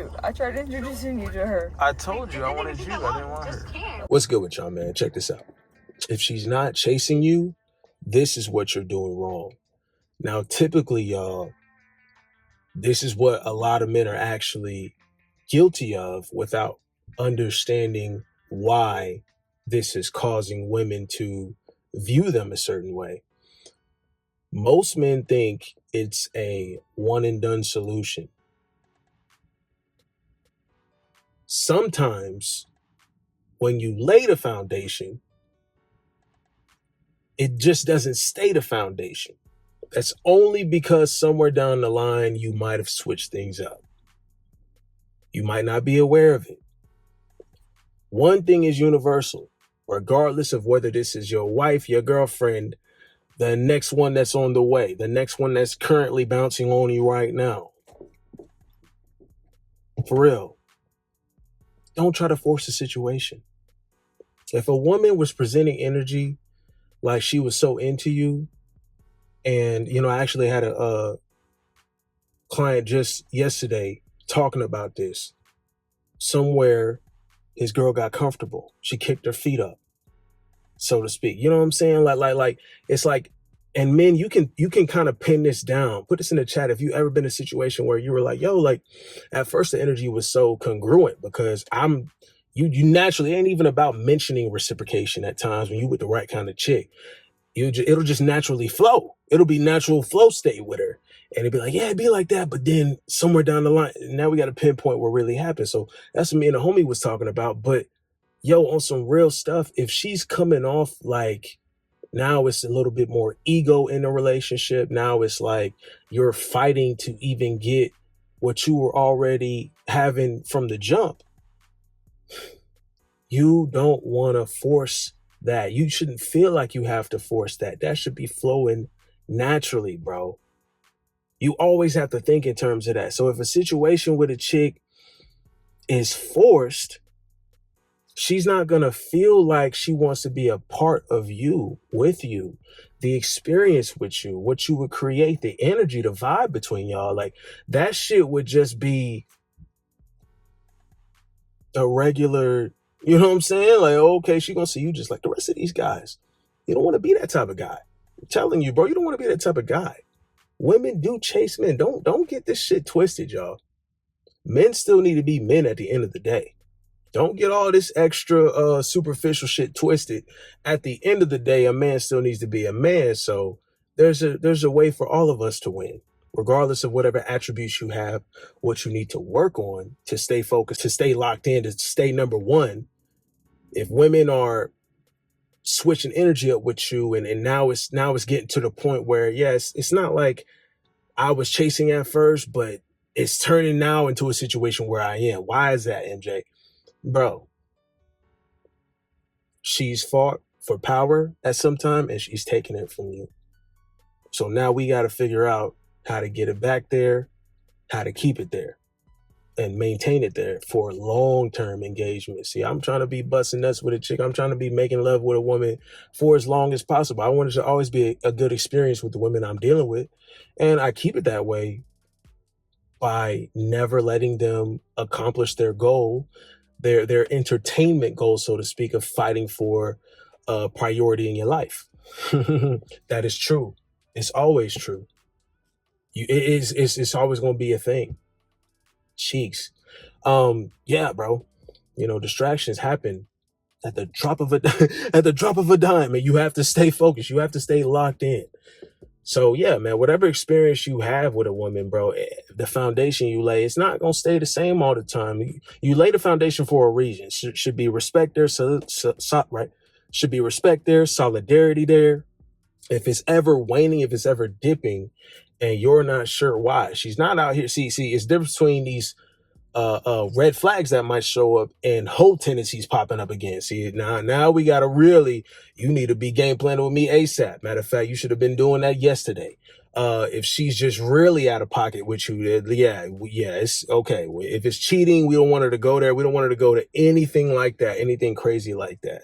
you. I tried introducing you to her. I told you I wanted you. I didn't want her. What's good with y'all, man? Check this out. If she's not chasing you, this is what you're doing wrong. Now, typically, y'all, this is what a lot of men are actually guilty of without understanding why this is causing women to view them a certain way. Most men think it's a one and done solution. Sometimes when you lay the foundation, it just doesn't stay the foundation. That's only because somewhere down the line, you might have switched things up. You might not be aware of it. One thing is universal, regardless of whether this is your wife, your girlfriend, the next one that's on the way, the next one that's currently bouncing on you right now. For real. Don't try to force the situation. If a woman was presenting energy like she was so into you, and, I actually had a client just yesterday talking about this. Somewhere his girl got comfortable. She kicked her feet up, so to speak. You know what I'm saying? Like it's like, and men, you can kind of pin this down. Put this in the chat if you ever been in a situation where you were like, yo, like at first the energy was so congruent because you naturally, it ain't even about mentioning reciprocation at times when you with the right kind of chick. It'll just naturally flow. It'll be natural flow state with her. And it'd be like, yeah, it'd be like that. But then somewhere down the line, now we got to pinpoint what really happened. So that's what me and the homie was talking about. But yo, on some real stuff, if she's coming off like now it's a little bit more ego in the relationship. Now it's like you're fighting to even get what you were already having from the jump. You don't want to force that. You shouldn't feel like you have to force that. That should be flowing naturally, bro. You always have to think in terms of that. So if a situation with a chick is forced, she's not going to feel like she wants to be a part of you, with you, the experience with you, what you would create, the energy, the vibe between y'all. Like that shit would just be a regular, you know what I'm saying? Like, okay, she gonna see you just like the rest of these guys. You don't want to be that type of guy. I'm telling you, bro, you don't want to be that type of guy. Women do chase men. Don't get this shit twisted, y'all. Men still need to be men at the end of the day. Don't get all this extra superficial shit twisted. At the end of the day, a man still needs to be a man. So there's a way for all of us to win, regardless of whatever attributes you have, what you need to work on to stay focused, to stay locked in, to stay number one. If women are switching energy up with you and now it's getting to the point where, yes, it's not like I was chasing at first, but it's turning now into a situation where I am. Why is that, MJ? Bro, she's fought for power at some time and she's taking it from you. So now we got to figure out how to get it back there, how to keep it there and maintain it there for long-term engagement. See, I'm trying to be busting nuts with a chick. I'm trying to be making love with a woman for as long as possible. I want it to always be a good experience with the women I'm dealing with. And I keep it that way by never letting them accomplish their goal, their entertainment goal, so to speak, of fighting for priority in your life. That is true. It's always true. It's always going to be a thing. Cheeks. Yeah, bro. Distractions happen at the drop of a dime, and you have to stay focused. You have to stay locked in. So yeah, man, whatever experience you have with a woman, bro, the foundation you lay, it's not going to stay the same all the time. You lay the foundation for a reason. Should be respect there, right? Should be respect there, solidarity there. If it's ever waning, if it's ever dipping, and you're not sure why, she's not out here. See, it's difference between these red flags that might show up and whole tendencies popping up again. See, now we got to you need to be game planning with me ASAP. Matter of fact, you should have been doing that yesterday. If she's just really out of pocket with you, yeah, it's okay. If it's cheating, we don't want her to go there. We don't want her to go to anything like that, anything crazy like that.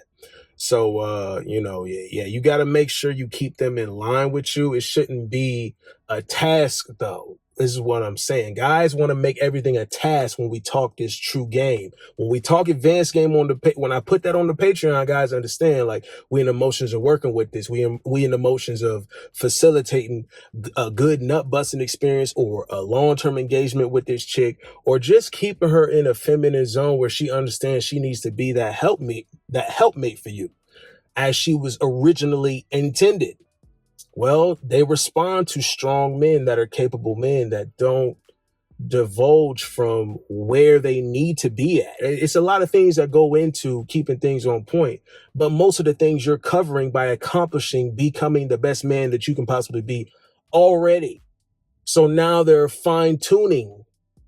So, you got to make sure you keep them in line with you. It shouldn't be a task, though. is what I'm saying. Guys want to make everything a task when we talk this true game. When we talk advanced game when I put that on the Patreon, guys understand, like, we in the motions of working with this. We in the motions of facilitating a good nut busting experience or a long-term engagement with this chick, or just keeping her in a feminine zone where she understands she needs to be that helpmate for you as she was originally intended. Well, they respond to strong men that are capable men that don't divulge from where they need to be at. It's a lot of things that go into keeping things on point, but most of the things you're covering by accomplishing becoming the best man that you can possibly be already. So now they're fine-tuning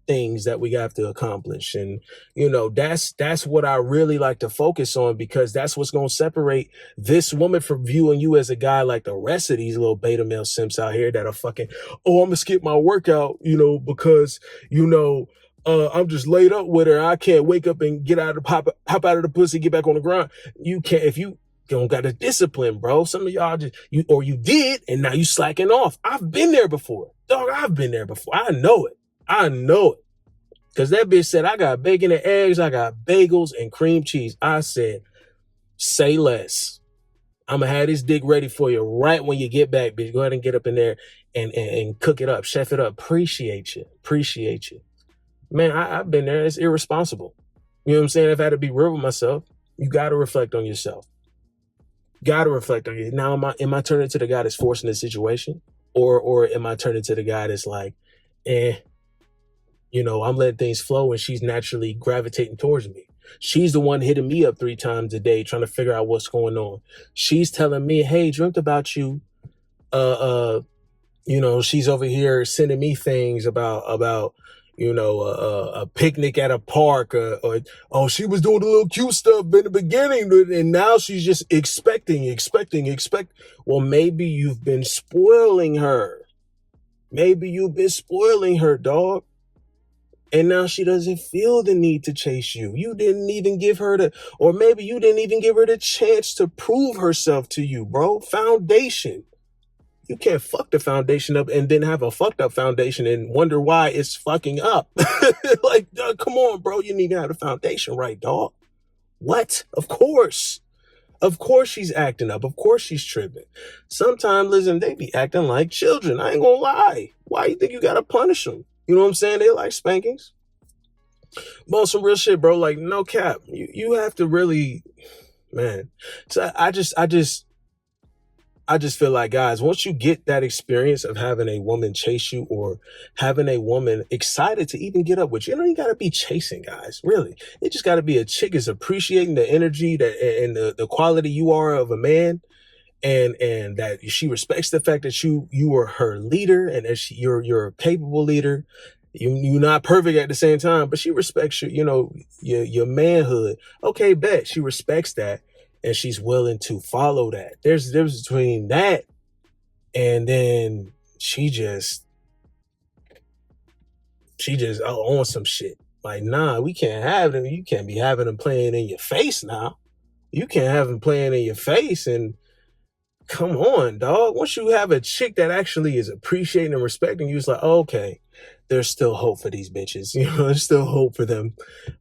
things that we have to accomplish. And, that's what I really like to focus on, because that's what's going to separate this woman from viewing you as a guy like the rest of these little beta male simps out here that are fucking, oh, I'm going to skip my workout, because, I'm just laid up with her. I can't wake up and get out of hop out of the pussy, get back on the grind. You can't, if you don't got the discipline, bro. Some of y'all you did, and now you slacking off. I've been there before. Dog, I've been there before. I know it. Because that bitch said, I got bacon and eggs, I got bagels and cream cheese. I said, say less. I'm going to have this dick ready for you right when you get back, bitch. Go ahead and get up in there and cook it up, chef it up. Appreciate you. Man, I've been there. It's irresponsible. You know what I'm saying? I've had to be real with myself. You got to reflect on yourself. Got to reflect on you. Now, am I turning to the guy that's forcing the situation? Or am I turning to the guy that's like, I'm letting things flow and she's naturally gravitating towards me. She's the one hitting me up 3 times a day trying to figure out what's going on. She's telling me, hey, dreamt about you. She's over here sending me things about a picnic at a park, or she was doing the little cute stuff in the beginning, and now she's just expecting. Well, maybe you've been spoiling her. Dog. And now she doesn't feel the need to chase you. You didn't even give her or maybe you didn't even give her the chance to prove herself to you, bro. Foundation. You can't fuck the foundation up and then have a fucked up foundation and wonder why it's fucking up. Like, come on, bro. You need to have the foundation right, dog. What? Of course she's acting up. Of course she's tripping. Sometimes, listen, they be acting like children. I ain't gonna lie. Why you think you gotta punish them? You know what I'm saying? They like spankings. But some real shit, bro. Like, no cap. You have to really, man. So I just feel like, guys, once you get that experience of having a woman chase you or having a woman excited to even get up with you, you got to be chasing, guys. Really. It just got to be a chick is appreciating the energy and the quality you are of a man. And that she respects the fact that you are her leader and that you're a capable leader. You're not perfect at the same time, but she respects your manhood. Okay, bet she respects that. And she's willing to follow that. There's a difference between that and then she just on some shit. Like, nah, we can't have them. You can't be having them playing in your face now. You can't have them playing in your face. And come on, dog. Once you have a chick that actually is appreciating and respecting you, it's like, okay, there's still hope for these bitches. There's still hope for them.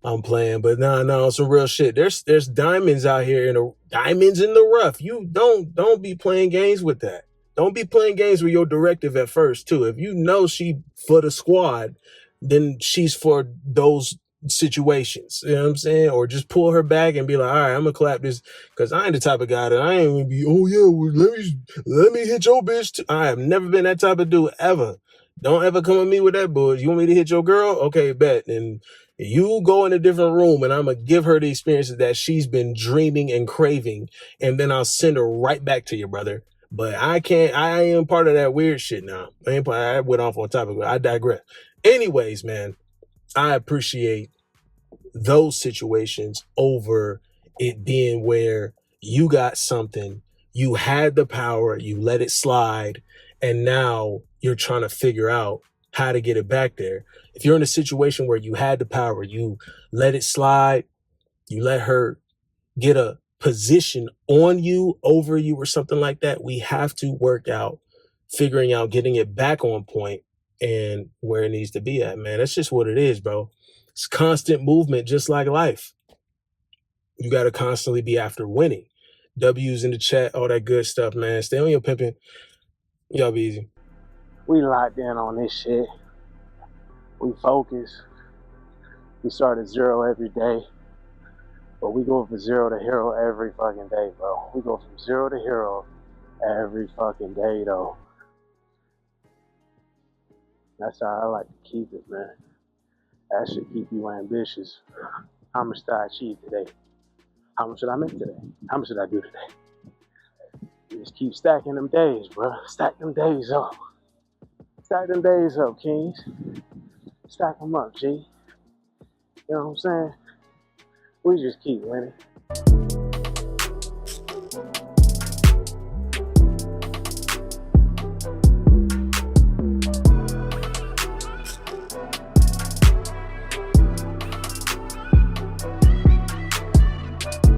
I'm playing, but no, some real shit. There's diamonds out here diamonds in the rough. You don't be playing games with that. Don't be playing games with your directive at first too. If you know she for the squad, then she's for those situations. You know what I'm saying? Or just pull her back and be like, all right, I'm gonna clap this, because I ain't the type of guy that I ain't gonna be, oh yeah, well, let me hit your bitch too. I have never been that type of dude ever. Don't ever come at me with that bull. You want me to hit your girl? Okay, bet. And you go in a different room and I'm going to give her the experiences that she's been dreaming and craving. And then I'll send her right back to you, brother. But I am part of that weird shit now. I went off on topic. I digress. Anyways, man, I appreciate those situations over it being where you got something, you had the power, you let it slide, and now you're trying to figure out how to get it back there. If you're in a situation where you had the power, you let it slide, you let her get a position on you, over you, or something like that, we have to work out figuring out getting it back on point and where it needs to be at, man. That's just what it is, bro. It's constant movement, just like life. You got to constantly be after winning. W's in the chat, all that good stuff, man. Stay on your pimping. Y'all be easy. We locked in on this shit. We focus. We start at 0 every day. But we go from 0 to hero every fucking day, bro. We go from 0 to hero every fucking day, though. That's how I like to keep it, man. That should keep you ambitious. How much did I achieve today? How much did I make today? How much did I do today? You just keep stacking them days, bro. Stack them days up. Stack them days up, kings. Stack them up, G. You know what I'm saying? We just keep winning.